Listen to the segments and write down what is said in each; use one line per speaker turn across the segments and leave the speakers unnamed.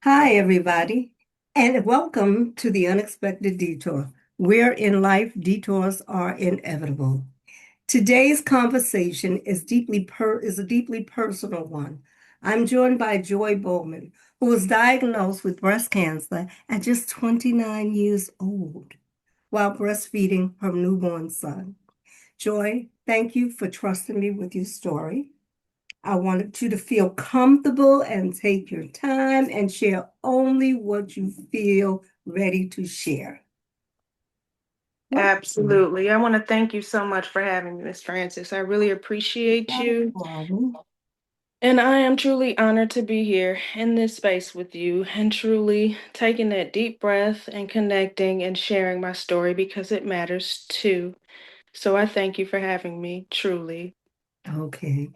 Hi, everybody, and welcome to the Unexpected Detour, where in life detours are inevitable. Today's conversation is a deeply personal one. I'm joined by Joi Bowman, who was diagnosed with breast cancer at just 29 years old while breastfeeding her newborn son. Joy, thank you for trusting me with your story. I wanted you to feel comfortable and take your time and share only what you feel ready to share. Welcome.
Absolutely. I want to thank you so much for having me, Miss Francis. I really appreciate
Not a
you.
problem.
And I am truly honored to be here in this space with you and truly taking that deep breath and connecting and sharing my story because it matters too. So I thank you for having me, truly.
Okay.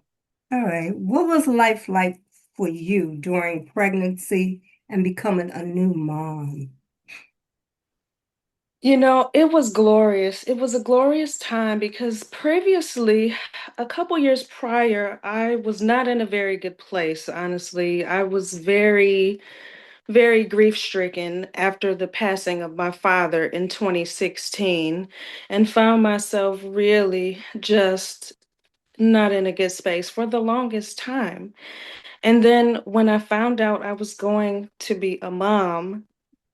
All right. What was life like for you during pregnancy and becoming a new mom?
It was glorious. It was a glorious time because previously, a couple years prior, I was not in a very good place, honestly. I was very grief-stricken after the passing of my father in 2016 and found myself really just not in a good space for the longest time. And then when I found out I was going to be a mom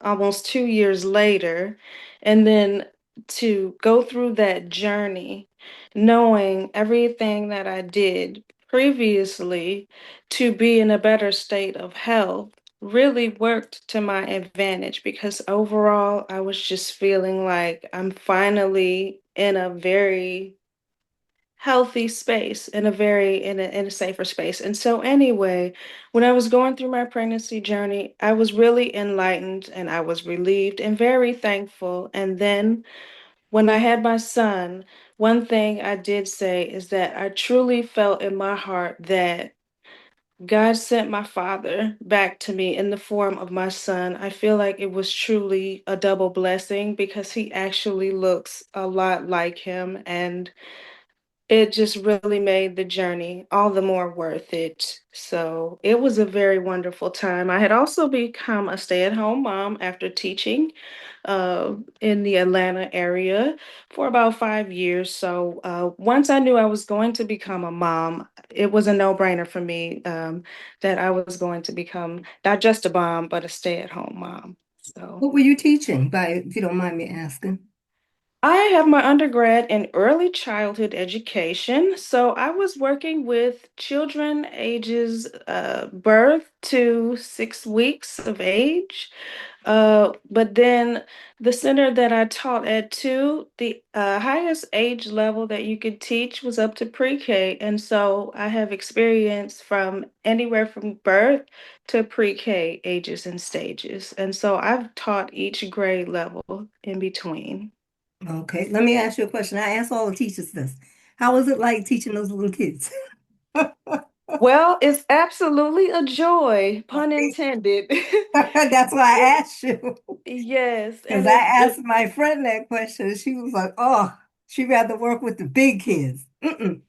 almost 2 years later, and then to go through that journey, knowing everything that I did previously to be in a better state of health really worked to my advantage because overall I was just feeling like I'm finally in a very healthy space in a very in a safer space. And so anyway, when I was going through my pregnancy journey, I was really enlightened and I was relieved and very thankful. And then when I had my son, one thing I did say is that I truly felt in my heart that God sent my father back to me in the form of my son. I feel like it was truly a double blessing because he actually looks a lot like him, and it just really made the journey all the more worth it. So it was a very wonderful time. I had also become a stay-at-home mom after teaching in the Atlanta area for about 5 years. So once I knew I was going to become a mom, it was a no-brainer for me that I was going to become not just a mom, but a stay-at-home mom. So.
What were you teaching by, if you don't mind me asking?
I have my undergrad in early childhood education. So I was working with children ages birth to 6 weeks of age. But then the center that I taught at too, the highest age level that you could teach was up to pre-K. And so I have experience from anywhere from birth to pre-K ages and stages. And so I've taught each grade level in between.
Okay, let me ask you a question. I ask all the teachers this. How was it like teaching those little kids?
Well, it's absolutely a joy, pun intended.
That's why I asked you.
Yes,
Because
and
I asked my friend that question, she was like, "Oh, she'd rather work with the big kids.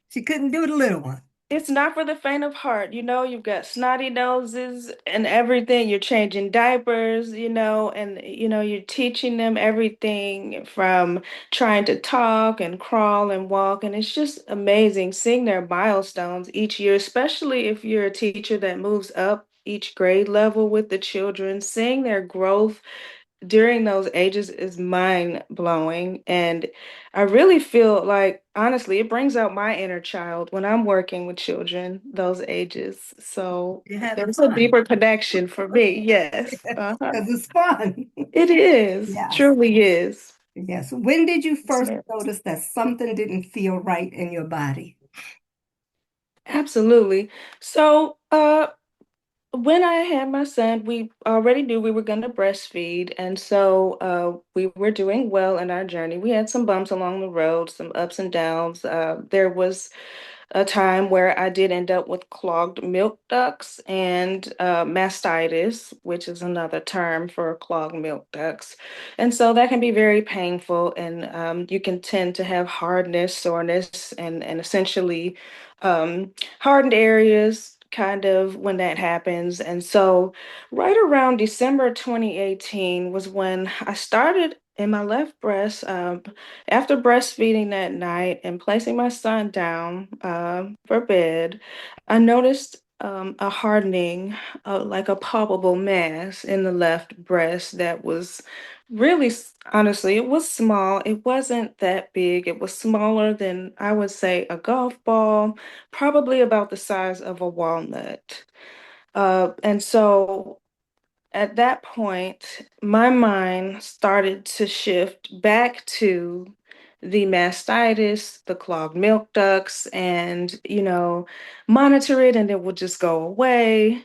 She couldn't do the little one."
it's not for the faint of heart. You've got snotty noses and everything. You're changing diapers, and you're teaching them everything from trying to talk and crawl and walk. And it's just amazing seeing their milestones each year, especially if you're a teacher that moves up each grade level with the children, seeing their growth during those ages is mind blowing. And I really feel like, honestly, it brings out my inner child when I'm working with children those ages. So
You're having
there's a
fun
deeper connection for me. Yes. Uh-huh.
because it's fun.
It is,
Yes.
truly is.
Yes. When did you
Yes,
first
ma'am.
notice that something didn't feel right in your body?
Absolutely. So, when I had my son, we already knew we were going to breastfeed. And so we were doing well in our journey. We had some bumps along the road, some ups and downs. There was a time where I did end up with clogged milk ducts and mastitis, which is another term for clogged milk ducts. And so that can be very painful, and you can tend to have hardness, soreness, and essentially hardened areas kind of when that happens. And so, right around December 2018 was when I started in my left breast after breastfeeding that night and placing my son down for bed. I noticed a hardening, like a palpable mass in the left breast that was really, honestly, it was small. It wasn't that big. It was smaller than, I would say, a golf ball, probably about the size of a walnut. And so at that point, my mind started to shift back to the mastitis, the clogged milk ducts, and, monitor it and it would just go away.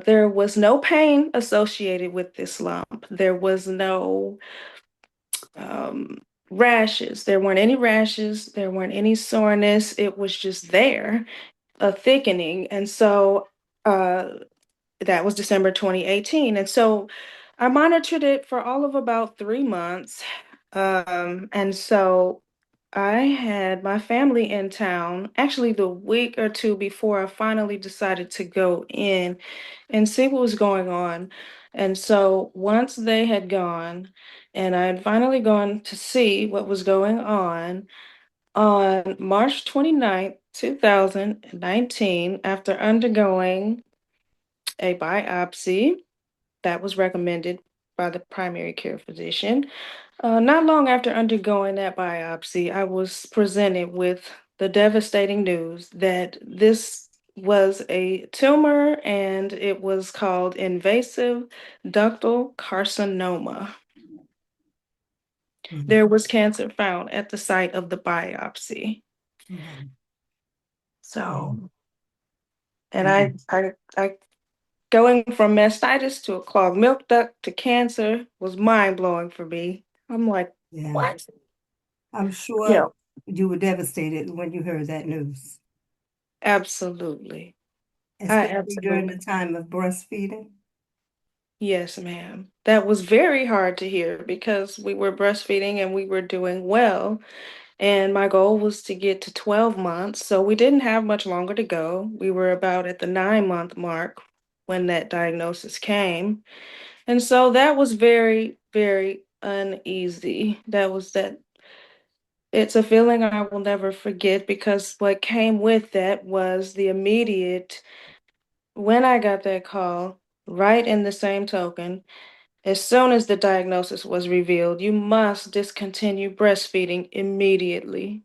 There was no pain associated with this lump. There was no um, rashes. There weren't any rashes. There weren't any soreness. It was just there, a thickening. And so, uh, that was December 2018. And so I monitored it for all of about 3 months. And so I had my family in town actually the week or two before I finally decided to go in and see what was going on. And so once they had gone, and I had finally gone to see what was going on March 29th, 2019, after undergoing a biopsy that was recommended by the primary care physician. Not long after undergoing that biopsy, I was presented with the devastating news that this was a tumor and it was called invasive ductal carcinoma.
Mm.
There was cancer found at the site of the biopsy.
Wow.
So, and
Mm.
I going from mastitis to a clogged milk duct to cancer was mind blowing for me. I'm like,
Yeah.
what?
I'm sure
Yeah,
you were devastated when you heard that news,
absolutely. I
especially during
absolutely,
the time of breastfeeding.
yes, ma'am. That was very hard to hear because we were breastfeeding and we were doing well. And my goal was to get to 12 months. So we didn't have much longer to go. We were about at the 9 month mark when that diagnosis came. And so that was very, very uneasy. It's a feeling I will never forget because what came with that was the immediate, when I got that call, right in the same token, as soon as the diagnosis was revealed, you must discontinue breastfeeding immediately.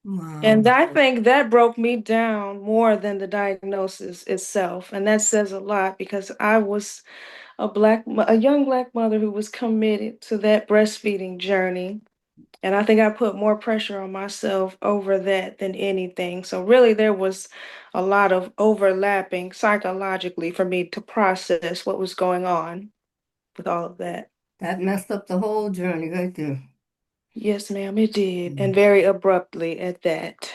Wow.
And I think that broke me down more than the diagnosis itself. And that says a lot because I was a young black mother who was committed to that breastfeeding journey. And I think I put more pressure on myself over that than anything. So really there was a lot of overlapping psychologically for me to process what was going on with all of that.
That messed up the whole journey right there.
Yes, ma'am, it did. And
Mm.
very abruptly at that.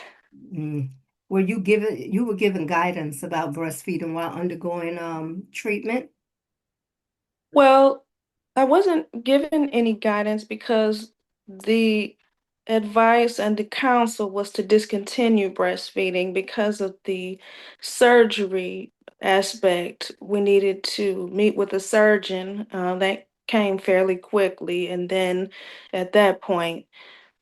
Mm. You were given guidance about breastfeeding while undergoing treatment?
Well, I wasn't given any guidance because the advice and the counsel was to discontinue breastfeeding because of the surgery aspect. We needed to meet with a surgeon. That came fairly quickly, and then at that point,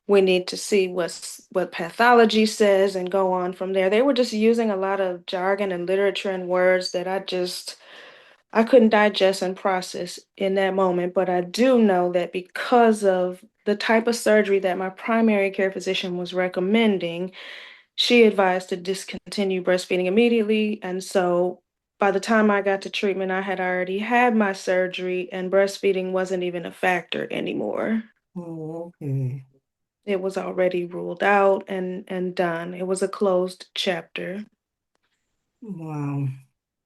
we need to see what pathology says and go on from there. They were just using a lot of jargon and literature and words that I couldn't digest and process in that moment, but I do know that because of the type of surgery that my primary care physician was recommending, she advised to discontinue breastfeeding immediately. And so by the time I got to treatment, I had already had my surgery and breastfeeding wasn't even a factor anymore.
Oh, okay.
It was already ruled out and done. It was a closed chapter.
Wow.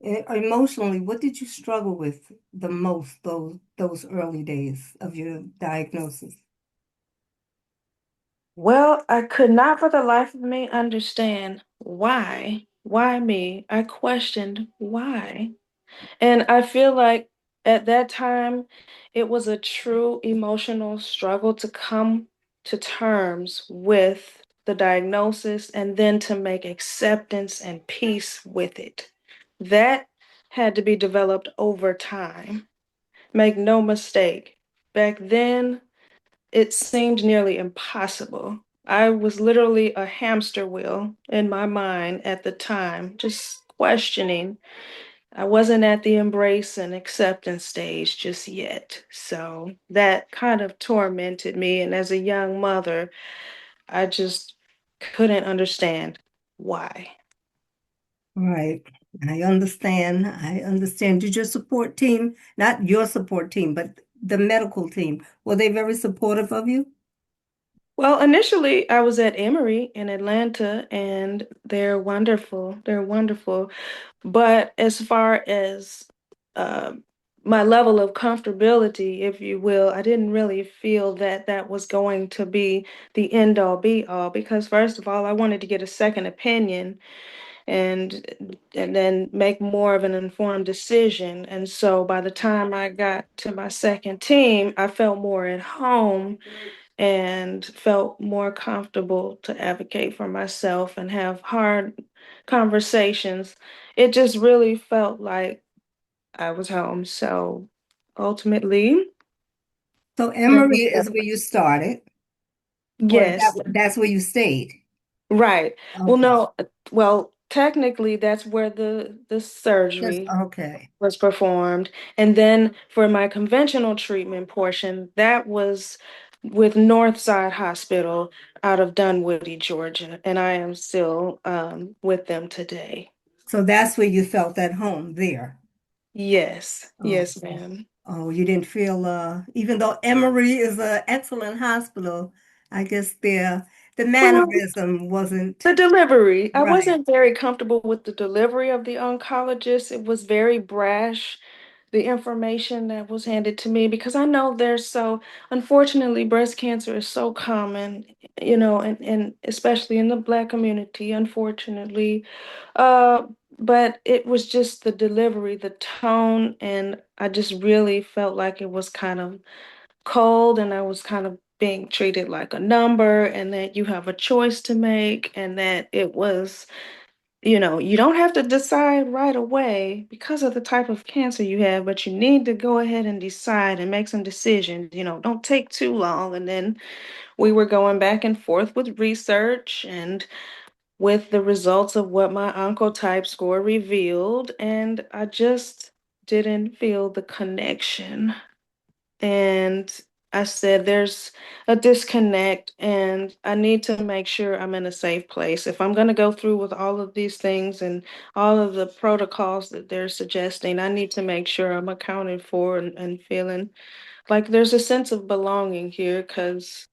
Emotionally, what did you struggle with the most those early days of your diagnosis?
Well, I could not for the life of me understand why. Why me? I questioned why. And I feel like at that time, it was a true emotional struggle to come to terms with. the diagnosis and then to make acceptance and peace with it. That had to be developed over time. Make no mistake, back then it seemed nearly impossible. I was literally a hamster wheel in my mind at the time, just questioning. I wasn't at the embrace and acceptance stage just yet. So that kind of tormented me. And as a young mother, I just couldn't understand why.
Right. I understand. I understand. Did your support team, not your support team, but the medical team, were they very supportive of you?
Well, initially, I was at Emory in Atlanta, and they're wonderful. They're wonderful. But as far as uh, my level of comfortability, if you will, I didn't really feel that that was going to be the end all be all because first of all, I wanted to get a second opinion and then make more of an informed decision. And so by the time I got to my second team, I felt more at home and felt more comfortable to advocate for myself and have hard conversations. It just really felt like I was home. So ultimately,
So
here
Emory
we
is where
are.
you started, or
Yes,
that's where you stayed.
right. Well,
Okay.
no, well, technically that's where the
That's
surgery
okay.
was performed. And then for my conventional treatment portion, that was with Northside Hospital out of Dunwoody, Georgia. And I am still with them today.
So that's where you felt at home there.
Yes,
Oh,
yes, ma'am.
oh, you didn't feel even though Emory is an excellent hospital, I guess the
Well,
mannerism wasn't
the delivery, I
right.
wasn't very comfortable with the delivery of the oncologist. It was very brash, the information that was handed to me, because I know there's so, unfortunately, breast cancer is so common, and especially in the Black community, unfortunately. But it was just the delivery, the tone, and I just really felt like it was kind of cold and I was kind of being treated like a number and that you have a choice to make and that it was, you don't have to decide right away because of the type of cancer you have, but you need to go ahead and decide and make some decisions. Don't take too long. And then we were going back and forth with research and with the results of what my oncotype score revealed, and I just didn't feel the connection. And I said, there's a disconnect, and I need to make sure I'm in a safe place. If I'm going to go through with all of these things and all of the protocols that they're suggesting, I need to make sure I'm accounted for and feeling like there's a sense of belonging here because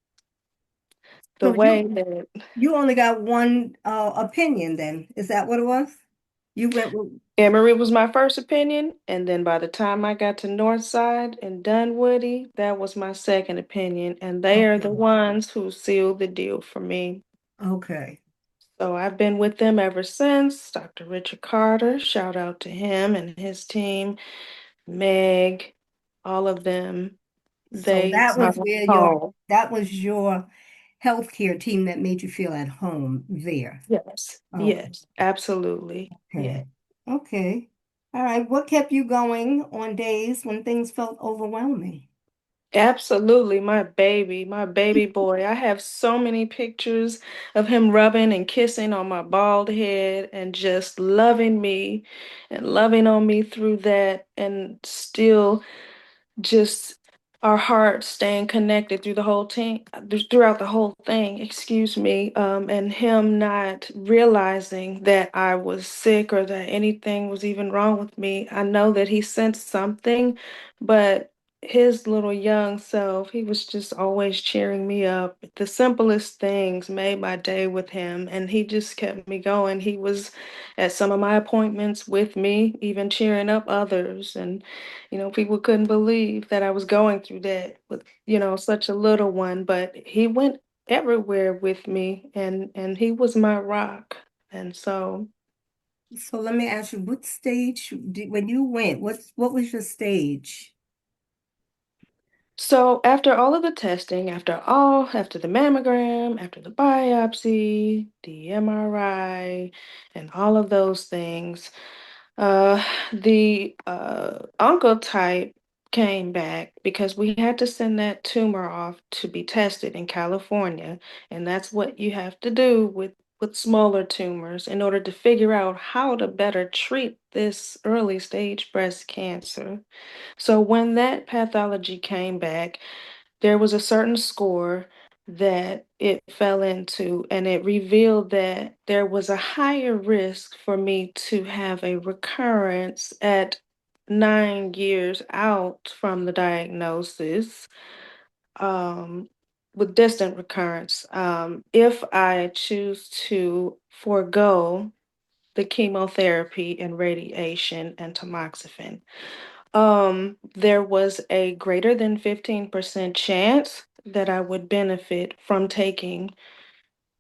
the
So
way that
you only got one opinion then. Is that what it was? You went with
Emory was my first opinion, and then by the time I got to Northside and Dunwoody, that was my second opinion, and they are the
okay.
ones who sealed the deal for me.
Okay.
So I've been with them ever since. Dr. Richard Carter, shout out to him and his team, Meg, all of them.
So
They are home.
that was your healthcare team that made you feel at home there.
Yes,
Okay.
yes, absolutely. Yeah.
Okay. Okay. All right. What kept you going on days when things felt overwhelming?
Absolutely, my baby boy. I have so many pictures of him rubbing and kissing on my bald head and just loving me and loving on me through that and still just our hearts staying connected through the whole thing, throughout the whole thing, excuse me, and him not realizing that I was sick or that anything was even wrong with me. I know that he sensed something, but his little young self, he was just always cheering me up. The simplest things made my day with him, and he just kept me going. He was at some of my appointments with me, even cheering up others, and people couldn't believe that I was going through that with, such a little one, but he went everywhere with me and he was my rock. And so,
So let me ask you, what stage when you went, what was your stage?
So after all of the testing, after the mammogram, after the biopsy, the MRI, and all of those things, uh, the oncotype came back because we had to send that tumor off to be tested in California, and that's what you have to do with smaller tumors in order to figure out how to better treat this early stage breast cancer. So when that pathology came back, there was a certain score that it fell into, and it revealed that there was a higher risk for me to have a recurrence at 9 years out from the diagnosis, um, with distant recurrence, if I choose to forego the chemotherapy and radiation and tamoxifen. There was a greater than 15% chance that I would benefit from taking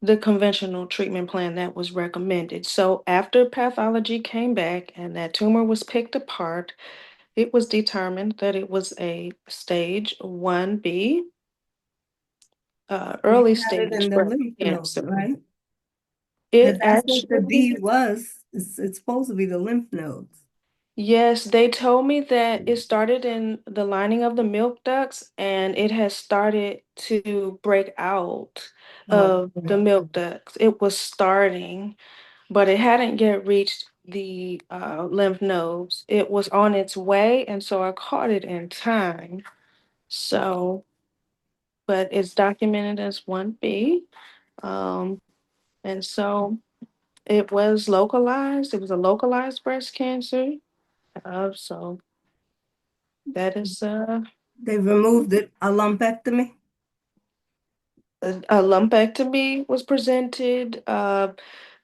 the conventional treatment plan that was recommended. So after pathology came back and that tumor was picked apart, it was determined that it was a stage 1B,
You
early
had it in
stage
the
breast
lymph node,
cancer.
right? Because
It
that's what the
actually
B was. It's supposed to be the lymph nodes.
Yes, they told me that it started in the lining of the milk ducts and it has started to break out
Oh,
of the
okay.
milk ducts. It was starting, but it hadn't yet reached the lymph nodes. It was on its way, and so I caught it in time. So, but it's documented as 1B. Um, and so it was localized. It was a localized breast cancer. So that is
They removed it, a lumpectomy.
a lumpectomy was presented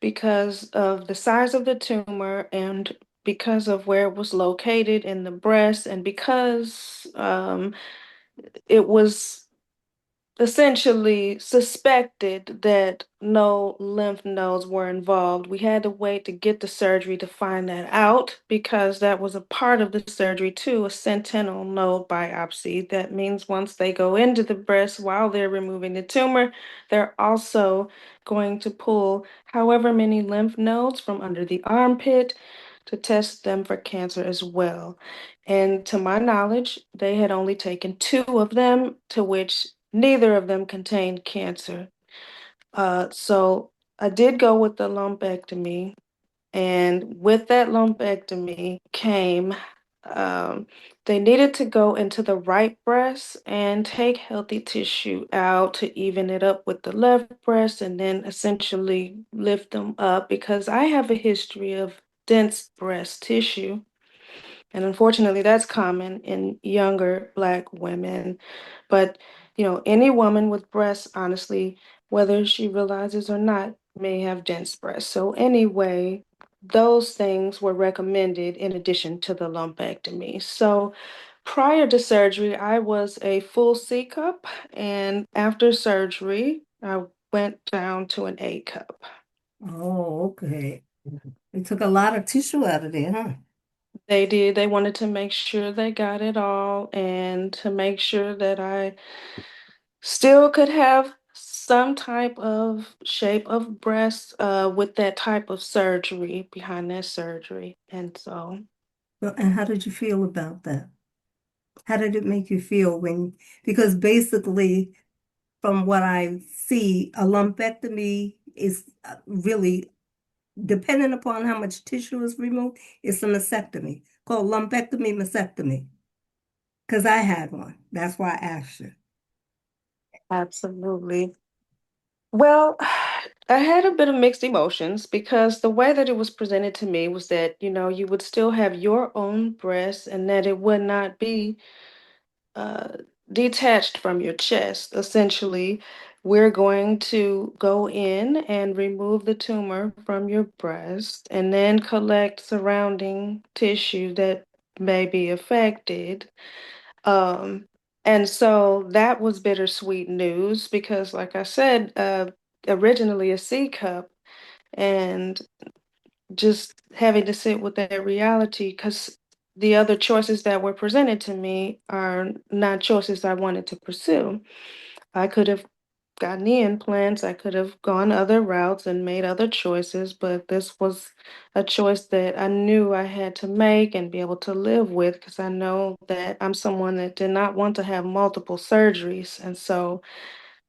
because of the size of the tumor and because of where it was located in the breast and because it was essentially suspected that no lymph nodes were involved. We had to wait to get the surgery to find that out because that was a part of the surgery too, a sentinel node biopsy. That means once they go into the breast while they're removing the tumor, they're also going to pull however many lymph nodes from under the armpit to test them for cancer as well. And to my knowledge, they had only taken two of them, to which neither of them contained cancer. So I did go with the lumpectomy, and with that lumpectomy came they needed to go into the right breast and take healthy tissue out to even it up with the left breast and then essentially lift them up because I have a history of dense breast tissue. And unfortunately, that's common in younger Black women. But, any woman with breasts, honestly, whether she realizes or not, may have dense breasts. So, anyway, those things were recommended in addition to the lumpectomy. So, prior to surgery, I was a full C cup, and after surgery, I went down to an A cup.
Oh, okay. They took a lot of tissue out of there, huh?
They did. They wanted to make sure they got it all and to make sure that I still could have some type of shape of breast with that type of surgery behind that surgery. And so
Well, and how did you feel about that? How did it make you feel because basically, from what I see, a lumpectomy is really, depending upon how much tissue is removed, it's a mastectomy called lumpectomy mastectomy. Because I had one. That's why I asked you.
absolutely. Well, I had a bit of mixed emotions because the way that it was presented to me was that, you would still have your own breast and that it would not be uh, detached from your chest. Essentially, we're going to go in and remove the tumor from your breast and then collect surrounding tissue that may be affected. Um, and so that was bittersweet news because, like I said, originally a C cup, and just having to sit with that reality because the other choices that were presented to me are not choices I wanted to pursue. I could have gotten the implants, I could have gone other routes and made other choices, but this was a choice that I knew I had to make and be able to live with because I know that I'm someone that did not want to have multiple surgeries. And so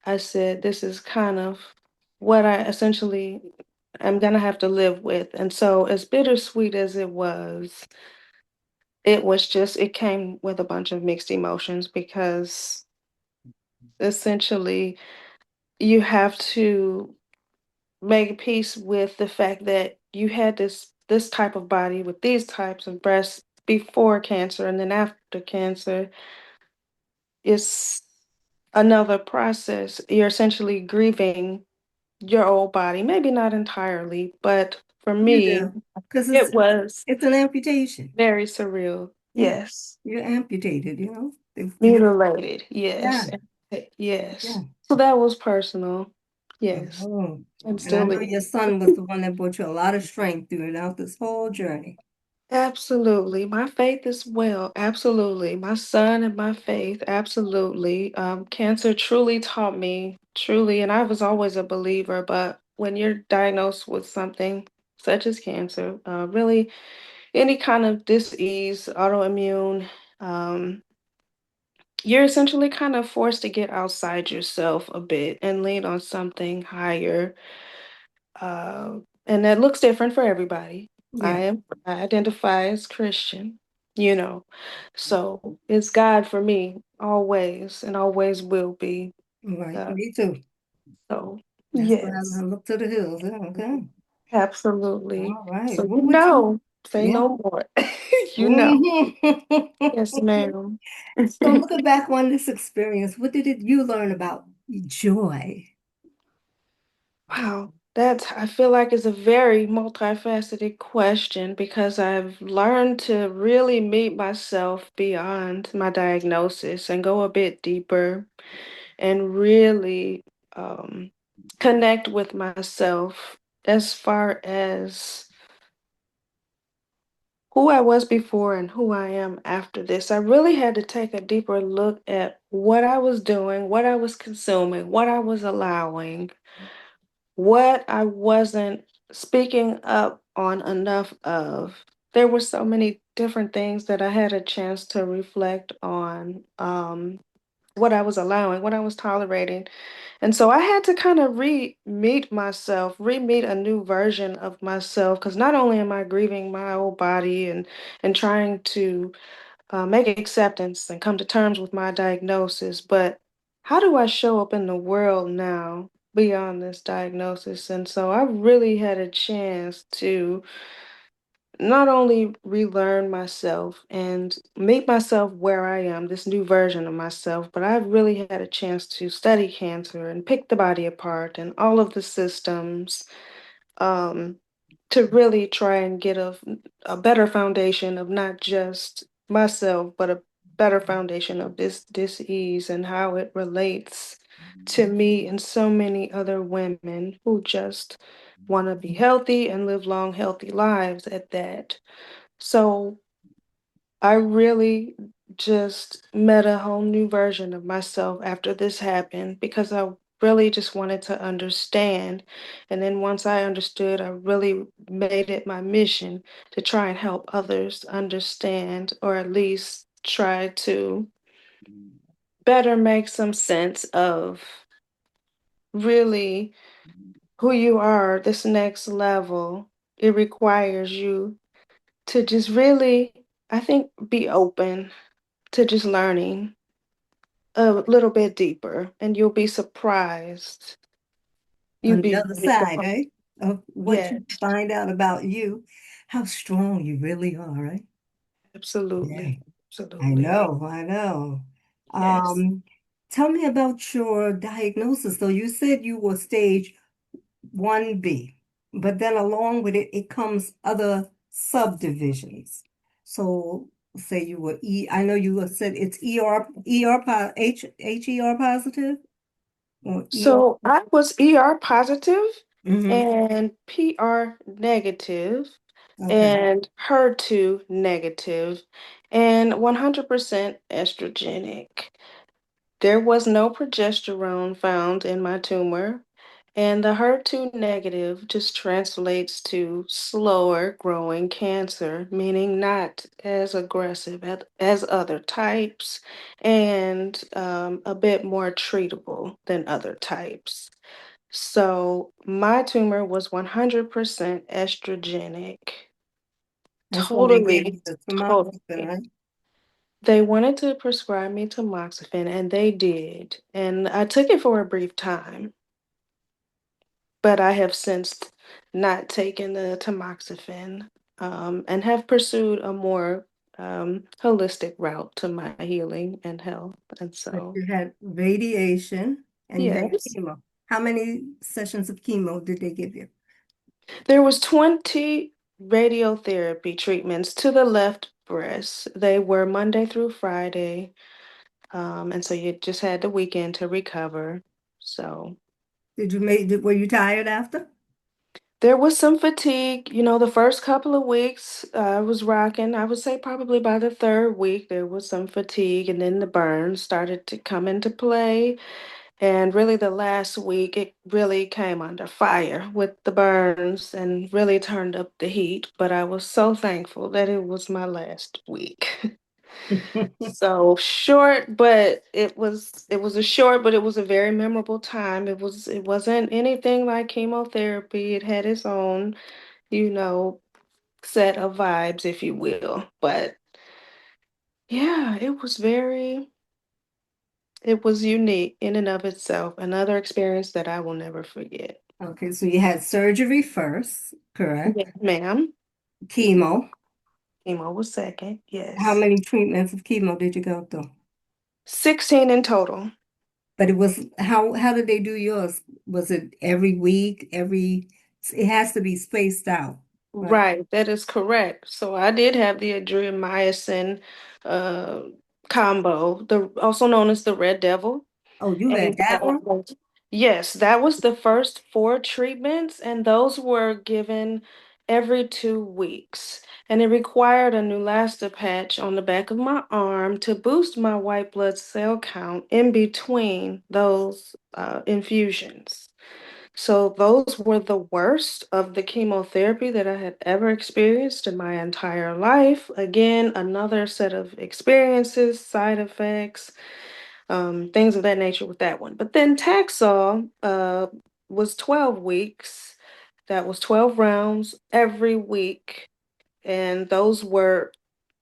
I said, this is kind of what I essentially am going to have to live with. And so, as bittersweet as it was just, it came with a bunch of mixed emotions because essentially you have to make peace with the fact that you had this type of body with these types of breasts before cancer, and then after cancer is another process. You're essentially grieving your old body, maybe not entirely, but for
You
me,
do, because
it was
it's an amputation.
very surreal.
Yeah,
Yes.
you're amputated, you know.
Mutilated.
Yeah,
Yes.
yeah.
Yes. So that was personal. Yes.
Oh,
And
and I
still
know
is.
your son was the one that brought you a lot of strength throughout this whole journey.
Absolutely. My faith as well. Absolutely. My son and my faith. Absolutely. Cancer truly taught me, truly, and I was always a believer, but when you're diagnosed with something such as cancer, really any kind of disease, autoimmune, um, you're essentially kind of forced to get outside yourself a bit and lean on something higher. And that looks different for everybody.
Yeah,
I identify as Christian, you know. So it's God for me always and always will be.
right.
Uh,
Me too.
so
That's why I
yes,
look to the hills. Yeah, okay.
absolutely.
All right.
So
What would you?
say
Yeah.
no more. You know.
Mhm.
Yes, ma'am.
So looking back on this experience, what did you learn about joy?
Wow, that's I feel like it's a very multifaceted question because I've learned to really meet myself beyond my diagnosis and go a bit deeper and really connect with myself as far as who I was before and who I am after this. I really had to take a deeper look at what I was doing, what I was consuming, what I was allowing, what I wasn't speaking up on enough of. There were so many different things that I had a chance to reflect on, what I was allowing, what I was tolerating. And so I had to kind of re-meet myself, re-meet a new version of myself, because not only am I grieving my old body and trying to make acceptance and come to terms with my diagnosis. But how do I show up in the world now beyond this diagnosis? And so I really had a chance to not only relearn myself and meet myself where I am, this new version of myself, but I've really had a chance to study cancer and pick the body apart and all of the systems, um, to really try and get a better foundation of not just myself, but a better foundation of this disease and how it relates to me and so many other women who just want to be healthy and live long, healthy lives at that. So I really just met a whole new version of myself after this happened because I really just wanted to understand. And then once I understood, I really made it my mission to try and help others understand, or at least try to better make some sense of really who you are, this next level. It requires you to just really, I think, be open to just learning a little bit deeper, and you'll be surprised. You'll
On the
be
other
very
side,
surprised.
eh? Of what
Yes,
you find out about you, how strong you really are, right? Yeah,
absolutely.
I
Absolutely.
know, I know.
Yes.
Um, Tell me about your diagnosis. So you said you were stage 1B, but then along with it, it comes other subdivisions. So say you were I know you said it's HER or ER.
So I was ER positive
Mm-hmm.
and PR negative.
Okay.
and HER2 negative, and 100% estrogenic. There was no progesterone found in my tumor, and the HER2 negative just translates to slower growing cancer, meaning not as aggressive as other types and a bit more treatable than other types. So my tumor was 100% estrogenic.
And so they gave you
Totally,
the tamoxifen,
totally.
right?
They wanted to prescribe me tamoxifen, and they did. And I took it for a brief time, but I have since not taken the tamoxifen, and have pursued a more holistic route to my healing and health. And
But
so,
you had radiation and you had
yes,
chemo. How many sessions of chemo did they give you?
there was 20 radiotherapy treatments to the left breast. They were Monday through Friday. And so you just had the weekend to recover. So
Were you tired after?
there was some fatigue. The first couple of weeks I was rocking. I would say probably by the third week, there was some fatigue, and then the burns started to come into play. And really, the last week, it really came under fire with the burns and really turned up the heat. But I was so thankful that it was my last week. So short, but it was a short, but it was a very memorable time. It wasn't anything like chemotherapy. It had its own, you know, set of vibes, if you will. But yeah, it was unique in and of itself. Another experience that I will never forget.
Okay, so you had surgery first, correct?
Yes, ma'am.
Chemo.
Chemo was second.
How
Yes.
many treatments of chemo did you go through?
16 in total.
But it was how did they do yours? Was it every week? It has to be spaced out, right?
Right, that is correct. So I did have the adriamycin uh, combo, also known as the Red Devil.
Oh, you had
And
that one?
yes, that was the first four treatments, and those were given every 2 weeks. And it required a Neulasta patch on the back of my arm to boost my white blood cell count in between those infusions. So those were the worst of the chemotherapy that I had ever experienced in my entire life. Again, another set of experiences, side effects, things of that nature with that one. But then Taxol was 12 weeks. That was 12 rounds every week. And those were,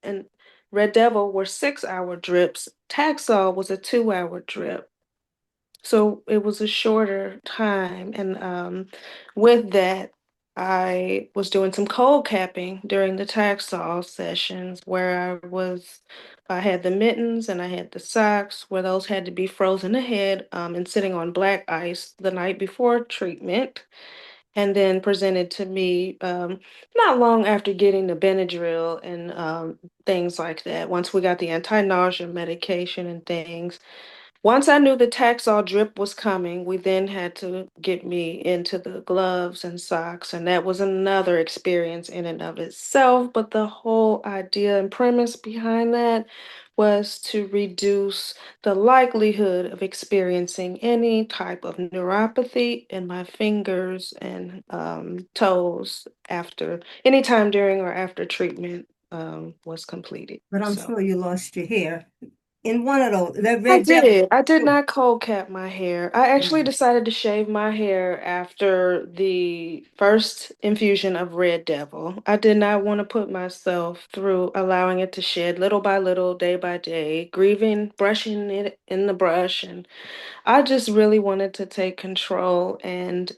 and Red Devil were 6-hour drips. Taxol was a 2-hour drip. So it was a shorter time. And with that, I was doing some cold capping during the Taxol sessions where I had the mittens and I had the socks where those had to be frozen ahead and sitting on black ice the night before treatment. And then presented to me not long after getting the Benadryl and things like that. Once we got the anti-nausea medication and things, once I knew the Taxol drip was coming, we then had to get me into the gloves and socks, and that was another experience in and of itself. But the whole idea and premise behind that was to reduce the likelihood of experiencing any type of neuropathy in my fingers and toes after anytime during or after treatment was completed.
But I'm
So.
sure you lost your hair. In one of those, that
I
red devil.
did. I did not cold cap my hair. I actually decided to shave my hair after the first infusion of Red Devil. I did not want to put myself through allowing it to shed little by little, day by day, grieving, brushing it in the brush, and I just really wanted to take control and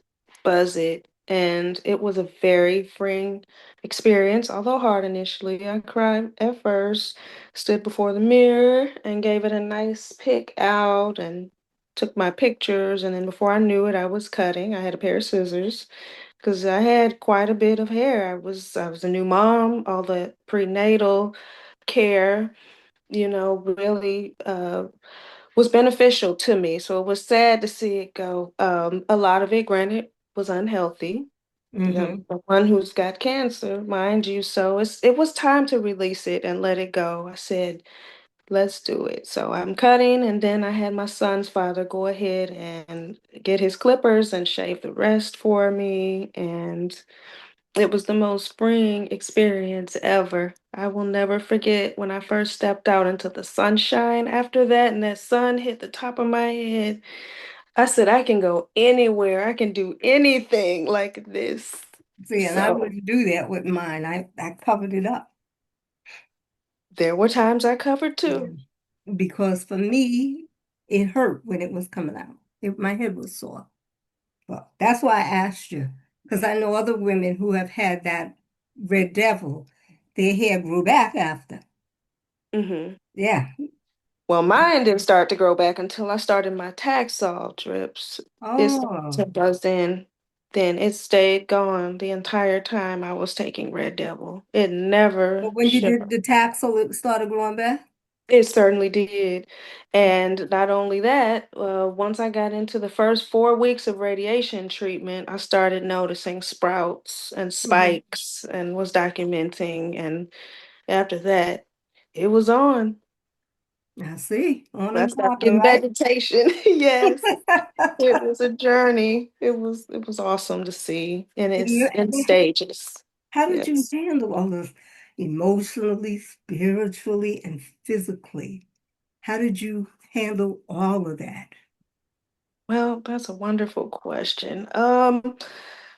buzz it. And it was a very freeing experience, although hard initially. I cried at first, stood before the mirror and gave it a nice pick out and took my pictures. And then before I knew it, I was cutting. I had a pair of scissors because I had quite a bit of hair. I was a new mom, all the prenatal care, really was beneficial to me. So it was sad to see it go. A lot of it, granted, was unhealthy.
Mm-hmm.
the one who's got cancer, mind you. So it was time to release it and let it go. I said, let's do it. So I'm cutting, and then I had my son's father go ahead and get his clippers and shave the rest for me. And it was the most freeing experience ever. I will never forget when I first stepped out into the sunshine after that, and that sun hit the top of my head. I said, I can go anywhere. I can do anything like this.
See, and I
So
wouldn't do that with mine. I covered it up.
there were times I covered
Yeah.
too.
Because for me, it hurt when it was coming out. My head was sore. Well, that's why I asked you, because I know other women who have had that red devil, their hair grew back after.
Hmm.
Yeah.
Well, mine didn't start to grow back until I started my Taxol drips. It started to
Oh,
buzz in. Then it stayed gone the entire time I was taking Red Devil. It never
but when you did
showed.
the Taxol, it started growing back?
It certainly did. And not only that, once I got into the first 4 weeks of radiation treatment, I started noticing sprouts and
Hmm.
spikes and was documenting. And after that, it was on.
I see. On and
That's that
popping,
in
right?
vegetation. Yes. It was a journey. It was awesome to see. And it's in stages.
How did you
Yes.
handle all this emotionally, spiritually, and physically? How did you handle all of that?
Well, that's a wonderful question.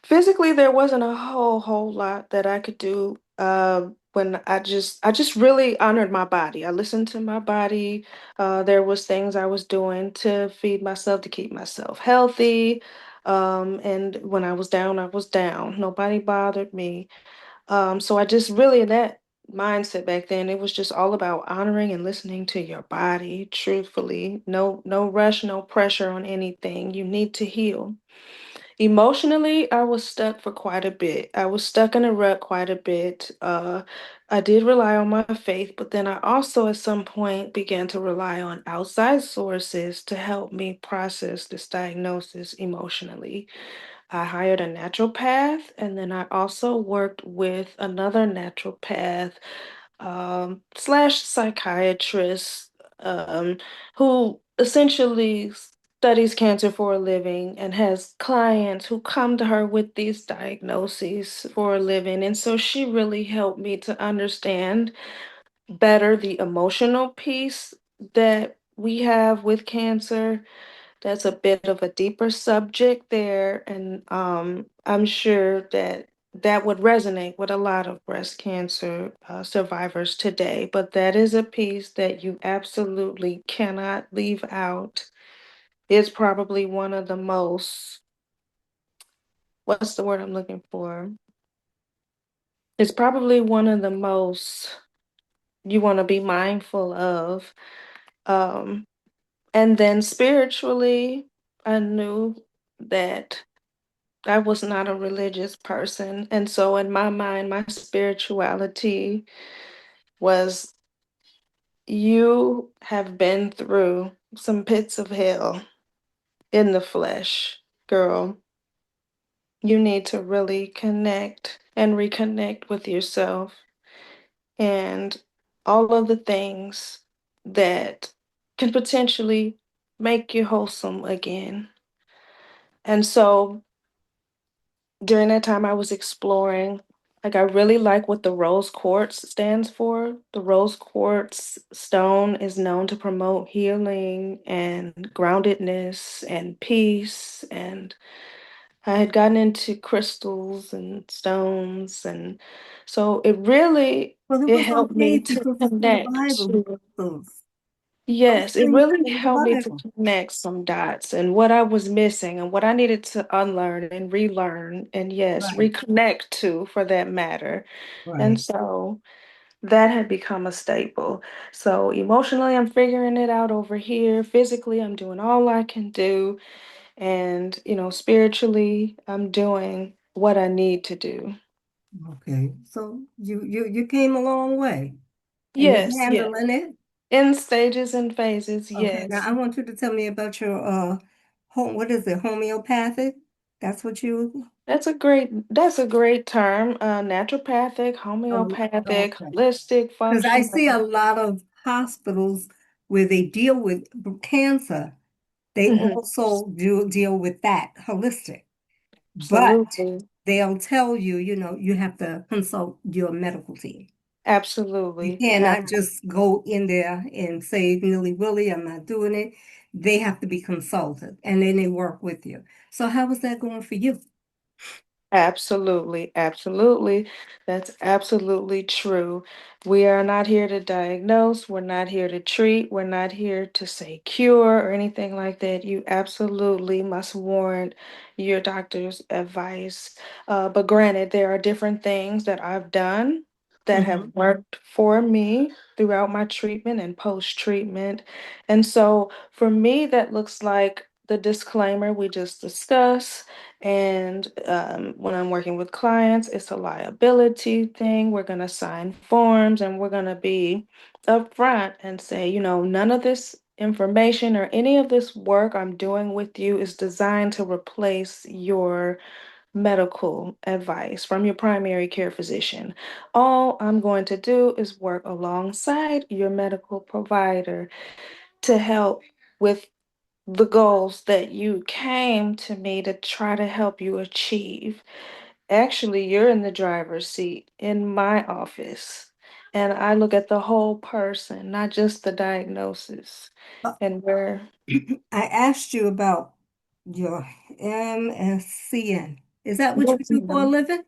Physically, there wasn't a whole lot that I could do. When I just really honored my body. I listened to my body. There was things I was doing to feed myself to keep myself healthy. And when I was down, I was down. Nobody bothered me. So I just really in that mindset back then, it was just all about honoring and listening to your body, truthfully. No rush, no pressure on anything. You need to heal. Emotionally, I was stuck for quite a bit. I was stuck in a rut quite a bit. I did rely on my faith, but then I also at some point began to rely on outside sources to help me process this diagnosis emotionally. I hired a naturopath, and then I also worked with another naturopath slash psychiatrist who essentially studies cancer for a living and has clients who come to her with these diagnoses for a living. And so she really helped me to understand better the emotional piece that we have with cancer. That's a bit of a deeper subject there, and I'm sure that that would resonate with a lot of breast cancer survivors today. But that is a piece that you absolutely cannot leave out. It's probably one of the most, what's the word I'm looking for? It's probably one of the most you want to be mindful of. Um, and then spiritually, I knew that I was not a religious person. And so, in my mind, my spirituality was you have been through some pits of hell in the flesh, girl. You need to really connect and reconnect with yourself and all of the things that can potentially make you wholesome again. And so, during that time I was exploring, like I really like what the rose quartz stands for. The rose quartz stone is known to promote healing and groundedness and peace. And I had gotten into crystals and stones, and so
Well, it
it
was
helped
okay
me to
because it's in the
connect
Bible.
to.
Those
Yes, it
things
really
are in the
helped me to
Bible.
connect some dots and what I was missing and what I needed to unlearn and relearn and yes,
Right,
reconnect to for that matter. And
right.
so that had become a staple. So emotionally, I'm figuring it out over here. Physically, I'm doing all I can do. And, spiritually, I'm doing what I need to do.
Okay. So you came a long way and you're
Yes, yes.
handling it.
In stages and phases,
Okay. Now
yes.
I want you to tell me about your home, what is it, homeopathic? That's what you
That's a great term. Naturopathic,
Oh,
homeopathic,
okay.
holistic,
Because I see a
functional.
lot of hospitals where they deal with cancer. They
Mhm.
also do deal with that holistic, but
Absolutely.
they'll tell you, you have to consult your medical team. You
Absolutely.
cannot just go in there and say, nilly-willy, I'm not doing it. They have to be consulted and then they work with you. So how is that going for you?
Absolutely, absolutely. That's absolutely true. We are not here to diagnose, we're not here to treat, we're not here to say cure or anything like that. You absolutely must warrant your doctor's advice. But granted, there are different things that I've done that have
Mhm.
worked for me throughout my treatment and post-treatment. And so for me, that looks like the disclaimer we just discussed. And when I'm working with clients, it's a liability thing. We're going to sign forms and we're going to be upfront and say, none of this information or any of this work I'm doing with you is designed to replace your medical advice from your primary care physician. All I'm going to do is work alongside your medical provider to help with the goals that you came to me to try to help you achieve. Actually, you're in the driver's seat in my office, and I look at the whole person, not just the diagnosis.
Uh,
And we're
I asked you about your MSCN. Is that what you
yes,
do for a
ma'am.
living?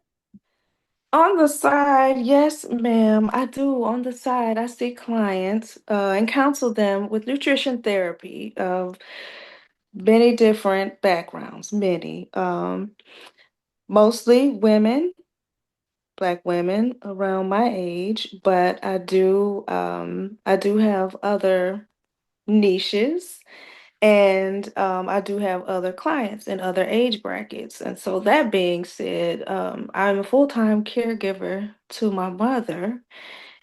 On the side, yes, ma'am, I do. On the side, I see clients and counsel them with nutrition therapy of many different backgrounds, many. Mostly women, Black women around my age, but I do have other niches, and I do have other clients in other age brackets. And so that being said, I'm a full-time caregiver to my mother,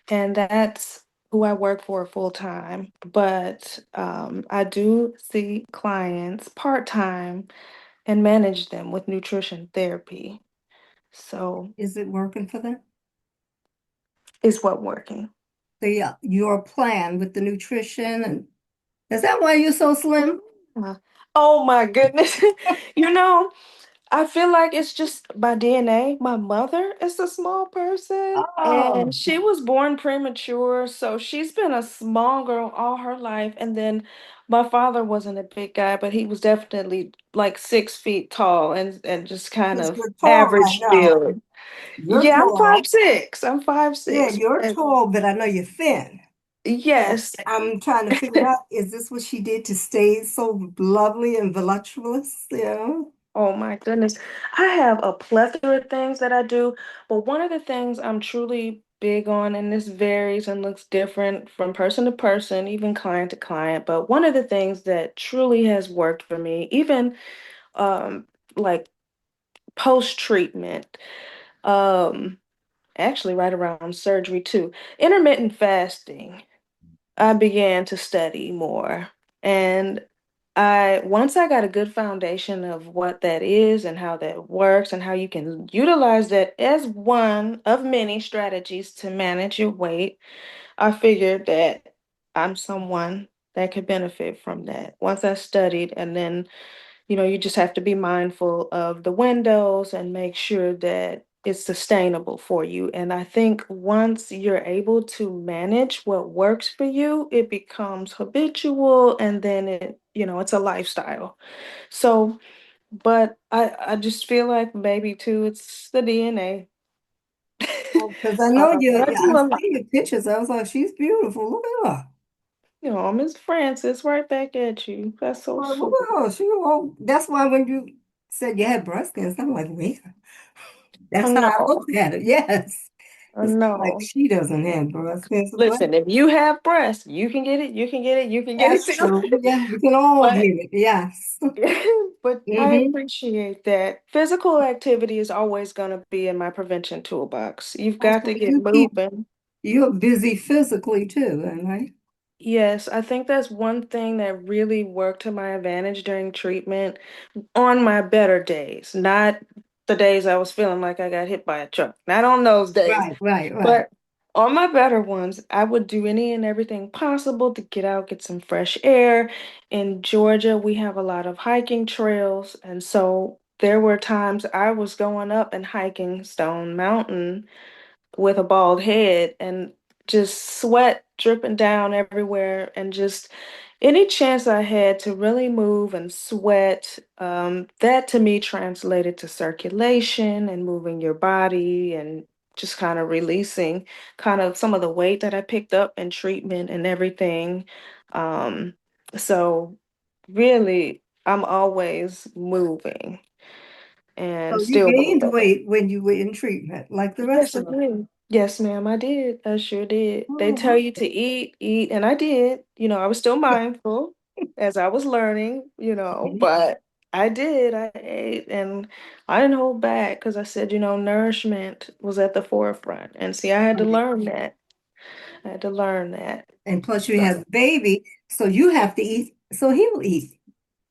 and that's who I work for full time. But I do see clients part-time and manage them with nutrition therapy. So
Is it working for them?
is what working?
Your plan with the nutrition and is that why you're so slim?
Uh, Oh my goodness. You know, I feel like it's just my DNA. My mother is a small person and
Oh,
she was born premature. So she's been a small girl all her life. And then my father wasn't a big guy, but he was definitely like 6 feet tall and just kind
because
of
you're tall, I
average
know.
build.
You're
Yeah, I'm
tall.
5'6". I'm five
Yeah,
six.
you're tall, but I know you're thin. So
Yes.
I'm trying to figure out, is this what she did to stay so lovely and voluptuous?
Oh my goodness. I have a plethora of things that I do, but one of the things I'm truly big on, and this varies and looks different from person to person, even client to client, but one of the things that truly has worked for me, even um like post-treatment, um actually right around surgery too, intermittent fasting. I began to study more. And once I got a good foundation of what that is and how that works and how you can utilize that as one of many strategies to manage your weight, I figured that I'm someone that could benefit from that. Once I studied, and then you just have to be mindful of the windows and make sure that it's sustainable for you. And I think once you're able to manage what works for you, it becomes habitual and then it's a lifestyle. So, but I just feel like maybe too, it's the DNA.
Because I know
But
you,
I
yeah,
do
I've
a lot.
seen your pictures. I was like, she's beautiful. Look at her.
Miss Francis, right back at you. That's so
Well, look
sweet.
at her. She, oh, that's why when you said you had breast cancer, I'm like, wait,
I
that's how I
know.
looked at it. Yes.
I
It's like
know.
she doesn't have breast cancer, but
Listen, if you have breasts, you can get it, you can get it, you can get it
that's
too.
true. Yeah, we can all get
But
it. Yes.
but I
Hmm.
appreciate that. Physical activity is always going to be in my prevention toolbox. You've got
Also,
to get moving.
you're busy physically too, right?
Yes, I think that's one thing that really worked to my advantage during treatment on my better days, not the days I was feeling like I got hit by a truck. Not on those days,
Right, right, right.
but on my better ones, I would do any and everything possible to get out, get some fresh air. In Georgia, we have a lot of hiking trails, and so there were times I was going up and hiking Stone Mountain with a bald head and just sweat dripping down everywhere and just any chance I had to really move and sweat, that to me translated to circulation and moving your body and just kind of releasing kind of some of the weight that I picked up in treatment and everything. Um, so really, I'm always moving and
So you
still
gained
moving.
weight when you were in treatment, like the rest
Yes, I
of us.
did. Yes, ma'am, I did. I sure did. They tell
Oh,
you to eat, eat, and I did. I was still mindful as I was learning,
okay.
but I did. I ate and I didn't hold back because I said, nourishment was at the forefront. And see, I had to
Right.
learn that. I had to learn that.
And plus you have
So
a baby, so you have to eat, so he will eat.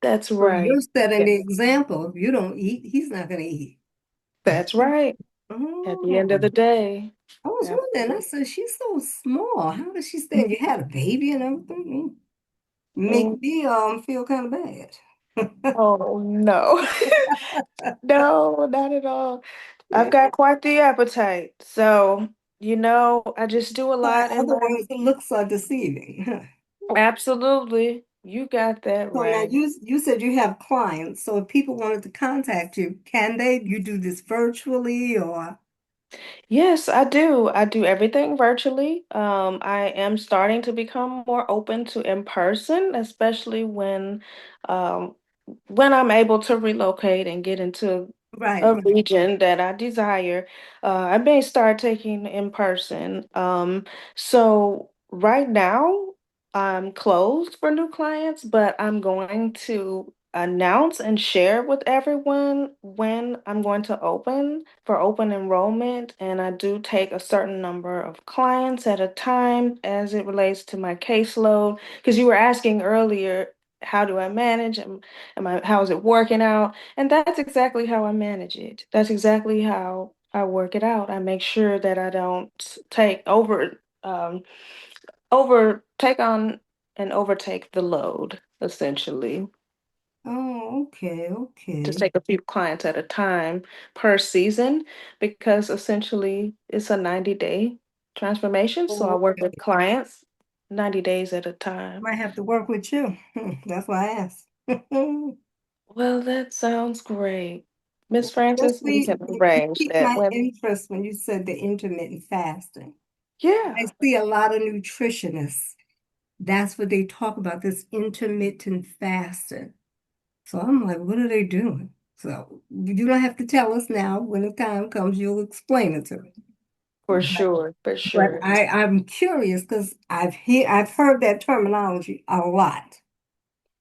that's
So you're
right.
setting
Yeah,
the example. If you don't eat, he's not going to eat.
that's right. At the end of the
Oh,
day.
I was
Yeah.
wondering. I said, she's so small. How does she stand? You had a baby and everything. Make
Mm.
me feel kind of bad.
Oh no. No, not at all. I've
Yeah.
got quite the appetite. So, I just do a
But
lot in my.
otherwise, the looks are deceiving.
Absolutely. You got that
So now
right.
you said you have clients. So if people wanted to contact you, can they? You do this virtually or
Yes, I do. I do everything virtually. I am starting to become more open to in person, especially um, when I'm able to relocate and get into
right,
a
right.
region that I desire. I may start taking in person. So right now I'm closed for new clients, but I'm going to announce and share with everyone when I'm going to open for open enrollment, and I do take a certain number of clients at a time as it relates to my caseload. Because you were asking earlier, how do I manage? How is it working out? And that's exactly how I manage it. That's exactly how I work it out. I make sure that I don't take on and overtake the load, essentially.
Oh, okay,
Just
okay.
take a few clients at a time per season because essentially it's a 90-day transformation. So I
Oh,
work with
okay.
clients 90 days at a time.
Might have to work with you. That's why I asked.
Well, that sounds great. Miss Francis, we
Especially,
can
you
arrange
piqued
that
my
when,
interest when you said the intermittent fasting. I
yeah,
see a lot of nutritionists. That's what they talk about, this intermittent fasting. So I'm like, what are they doing? So you don't have to tell us now. When the time comes, you'll explain it to me.
for sure, for
But
sure.
I'm curious because I've heard that terminology a lot.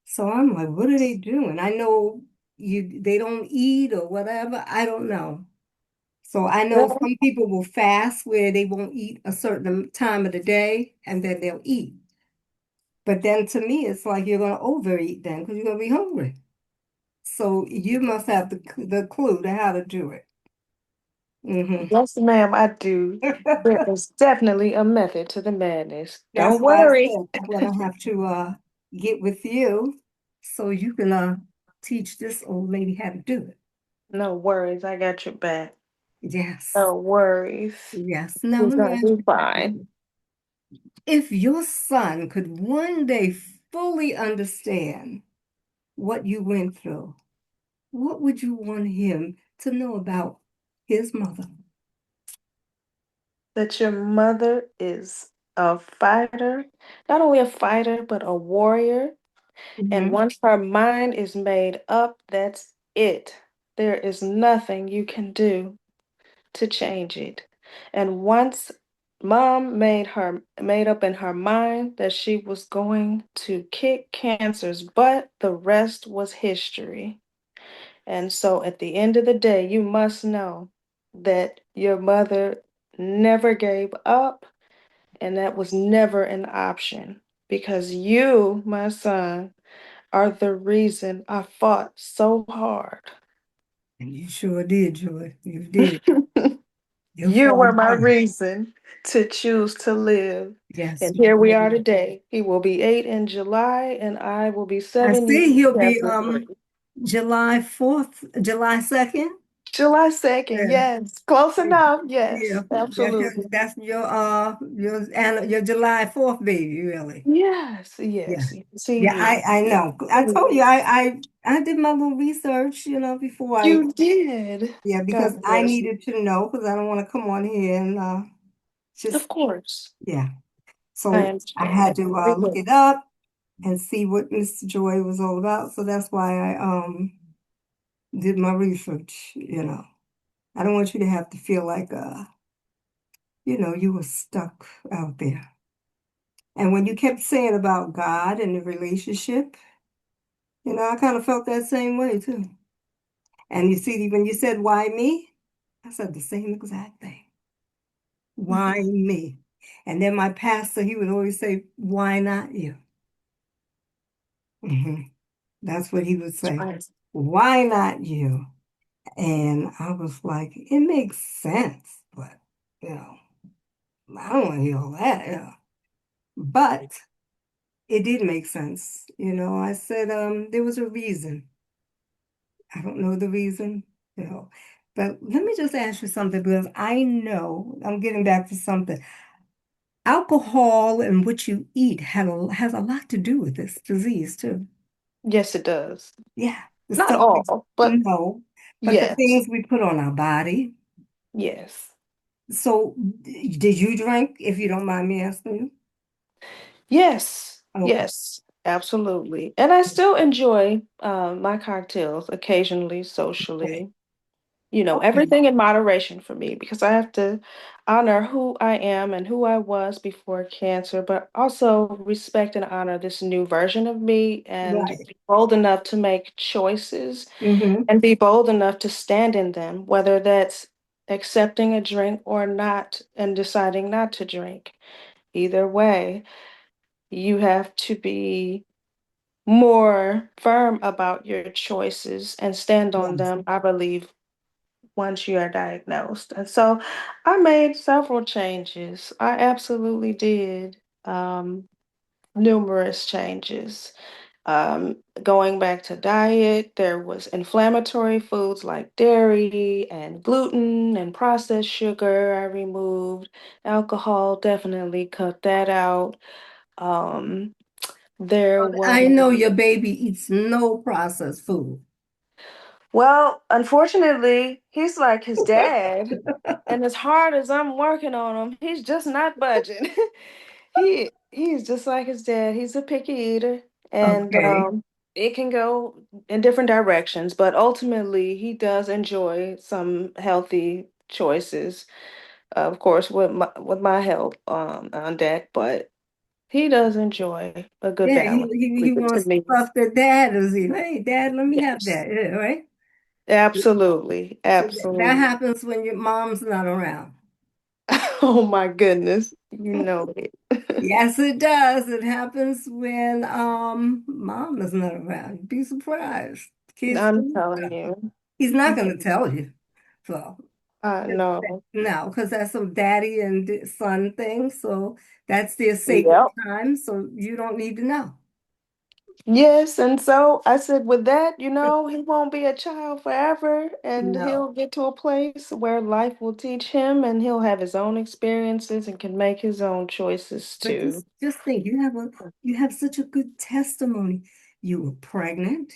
So I'm like, what are they doing? I know they don't eat or whatever. I don't know. So I know
Well,
some people will fast where they won't eat a certain time of the day and then they'll eat. But then to me, it's like you're going to overeat then because you're going to be hungry. So you must have the clue to how to do it. Hmm.
yes, ma'am, I do. There is definitely a method to the madness.
That's
Don't
why I
worry.
said I'm going to have to get with you so you can teach this old lady how to do it.
No worries. I got your back.
Yes.
No worries.
Yes. Now
He's
let me
gonna
ask
be
you
fine.
something. If your son could one day fully understand what you went through, what would you want him to know about his mother?
That your mother is a fighter, not only a fighter, but a warrior. And
Hmm.
once her mind is made up, that's it. There is nothing you can do to change it. And once mom made up in her mind that she was going to kick cancer's butt, the rest was history. And so at the end of the day, you must know that your mother never gave up, and that was never an option because you, my son, are the reason I fought so hard.
And you sure did, Joy. You did. You're
You were my
45.
reason to choose to live.
Yes,
And
you
here we
sure
are
did.
today. He will be 8 in July, and I will be
I
7 years
see he'll be
cancer free.
July 4th, July 2nd.
July 2nd,
Yeah.
yes. Close
Yeah.
enough.
Yeah.
Yes,
That's
absolutely.
your July 4th baby, really.
Yes,
Yeah.
yes. Yes, he
Yeah,
is.
I know. I told you I did my little research, before I
You did.
yeah, because
God
I
bless you.
needed to know because I don't want to come on here and just
Of course.
yeah.
I
So I
understand.
had to
We
look
will.
it up and see what Mr. Joy was all about. So that's why I did my research. I don't want you to have to feel like you were stuck out there. And when you kept saying about God and the relationship, I kind of felt that same way too. And you see, when you said, why me? I said the same exact thing. Why
Mhm.
me? And then my pastor, he would always say, why not you? hmm That's what he would
That's
say.
right.
Why not you? And I was like, it makes sense, but, you know, I don't want to hear all that. But it did make sense. I said, there was a reason. I don't know the reason, you know. But let me just ask you something because I know I'm getting back to something. Alcohol and what you eat has a lot to do with this disease too.
Yes, it does.
Yeah, the
Not
stuff we
all, but
know, but the
yes.
things we put on our body.
Yes.
So, did you drink, if you don't mind me asking you?
Yes.
Okay.
Yes. Absolutely. And I still enjoy my cocktails occasionally,
Okay.
socially.
Okay.
Everything in moderation for me because I have to honor who I am and who I was before cancer, but also respect and honor this new version of me and
Right.
be bold enough to make choices
Mm-hmm.
and be bold enough to stand in them, whether that's accepting a drink or not and deciding not to drink. Either way, you have to be more firm about your choices and stand on
Yes.
them, I believe, once you are diagnosed. And so I made several changes. I absolutely did. Numerous changes. Going back to diet, there was inflammatory foods like dairy and gluten and processed sugar I removed. Alcohol, definitely cut that out. Um, there was,
I know your baby eats no processed food.
well, unfortunately, he's like his dad. And as hard as I'm working on him, he's just not budging. He's just like his dad. He's a picky eater, and
Okay.
it can go in different directions. But ultimately, he does enjoy some healthy choices, of course, with my help on deck. But he does enjoy a good
Yeah, he,
balance
he, he
between the two
wants
meals.
stuff that dad is eating. Hey, dad, let me have
Yes,
that. Yeah, right?
absolutely,
So that
absolutely.
happens when your mom's not around.
Oh my goodness, you know it.
Yes, it does. It happens when mom is not around. You'd be surprised. Kids
I'm
do
telling
stuff.
you.
He's not going to tell you. So
I know.
no, because that's a daddy and son thing. So that's their sacred
Yep.
time. So you don't need to know.
Yes, and so I said, with that, he won't be a child forever, and
No.
he'll get to a place where life will teach him, and he'll have his own experiences and can make his own choices
But
too.
just think, you have such a good testimony. You were pregnant,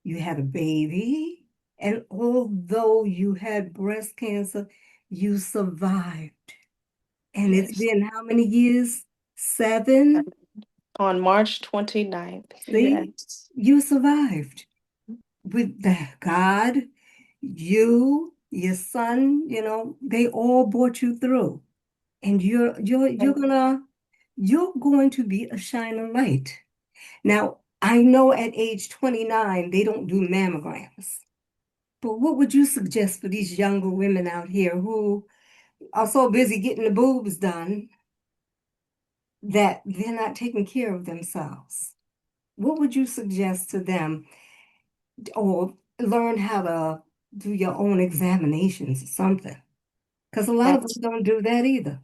you had a baby, and although you had breast cancer, you survived. And it's
Yes.
been how many years? 7?
On March 29th.
See,
Yes.
you survived with the God, your son, they all brought you through. And you're going to be a shining light. Now, I know at age 29, they don't do mammograms. But what would you suggest for these younger women out here who are so busy getting the boobs done that they're not taking care of themselves? What would you suggest to them or learn how to? do your own examinations or something. Because a lot of us
That's
don't do that either.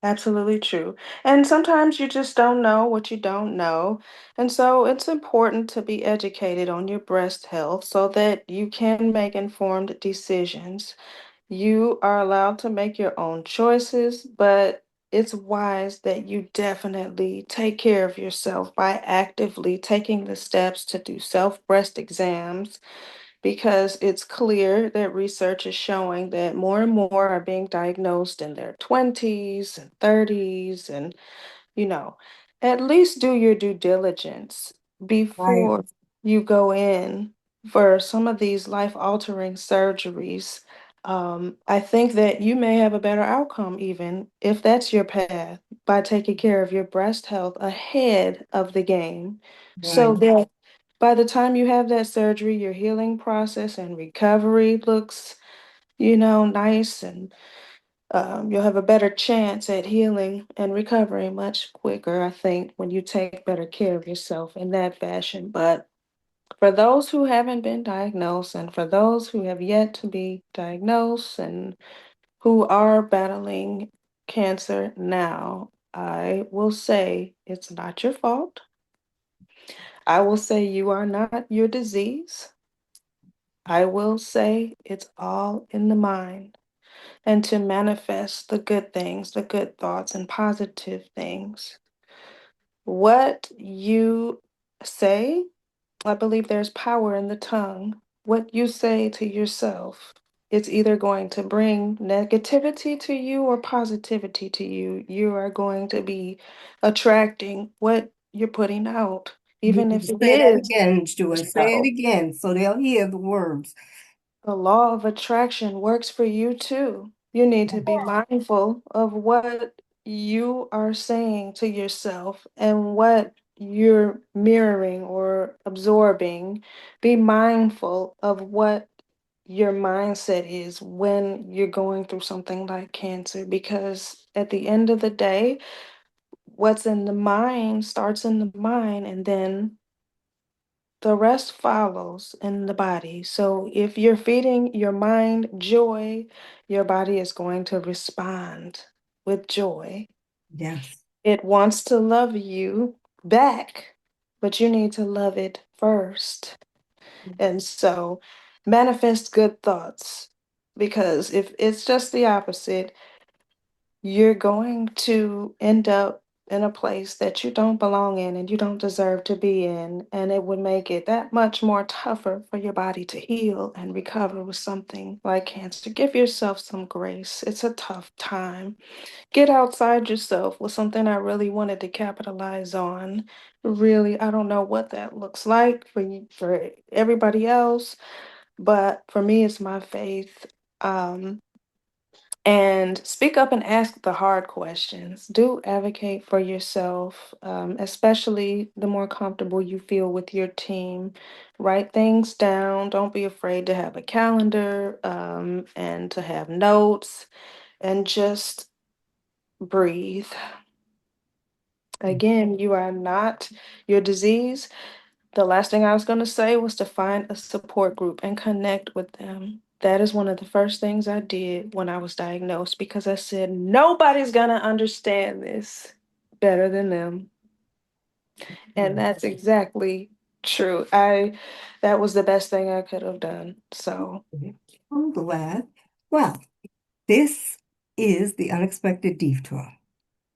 absolutely true. And sometimes you just don't know what you don't know. And so it's important to be educated on your breast health so that you can make informed decisions. You are allowed to make your own choices, but it's wise that you definitely take care of yourself by actively taking the steps to do self breast exams because it's clear that research is showing that more and more are being diagnosed in their 20s and 30s and you know, at least do your due diligence
Right.
before you go in for some of these life-altering surgeries. I think that you may have a better outcome, even if that's your path, by taking care of your breast health ahead of the game. So
Right.
that by the time you have that surgery, your healing process and recovery looks, nice and you'll have a better chance at healing and recovering much quicker, I think, when you take better care of yourself in that fashion. But for those who haven't been diagnosed and for those who have yet to be diagnosed and who are battling cancer now, I will say it's not your fault. I will say you are not your disease. I will say it's all in the mind. And to manifest the good things, the good thoughts, and positive things. What you say, I believe there's power in the tongue. What you say to yourself, it's either going to bring negativity to you or positivity to you. You are going to be attracting what you're putting out, even if it
Say that
is
again, Joy. Say it
yourself.
again so they'll hear the words.
The law of attraction works for you too. You need to be mindful of what you are saying to yourself and what you're mirroring or absorbing. Be mindful of what your mindset is when you're going through something like cancer, because at the end of the day, what's in the mind starts in the mind, and then the rest follows in the body. So if you're feeding your mind joy, your body is going to respond with joy.
Yes.
It wants to love you back, but you need to love it first. And so manifest good thoughts, because if it's just the opposite, you're going to end up in a place that you don't belong in and you don't deserve to be in. And it would make it that much more tougher for your body to heal and recover with something like cancer. Give yourself some grace. It's a tough time. Get outside yourself with something I really wanted to capitalize on. Really, I don't know what that looks like for you, for everybody else, but for me, it's my faith. Um, and speak up and ask the hard questions. Do advocate for yourself, especially the more comfortable you feel with your team. Write things down. Don't be afraid to have a calendar and to have notes and just breathe. Again, you are not your disease. The last thing I was going to say was to find a support group and connect with them. That is one of the first things I did when I was diagnosed because I said, nobody's going to understand this better than them. And that's exactly true. That was the best thing I could have done. So,
I'm glad. Well, this is the unexpected detour,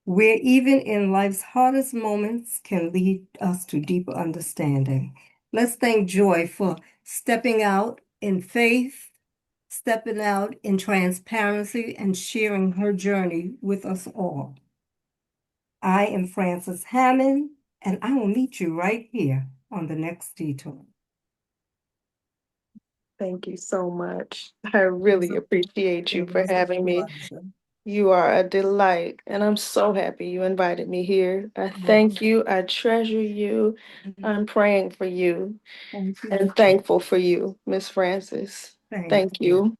where even in life's hardest moments can lead us to deeper understanding. Let's thank Joy for stepping out in faith, stepping out in transparency, and sharing her journey with us all. I am Frances Hammond, and I will meet you right here on the next detour.
thank you so much. I
It was
really
a,
appreciate you
it
for
was a
having me.
pleasure.
You are a delight, and I'm so happy you invited me here. I
Oh,
thank you. I treasure you. I'm praying for you
thank you.
and thankful for you, Miss Francis.
Thank
Thank
you.
you.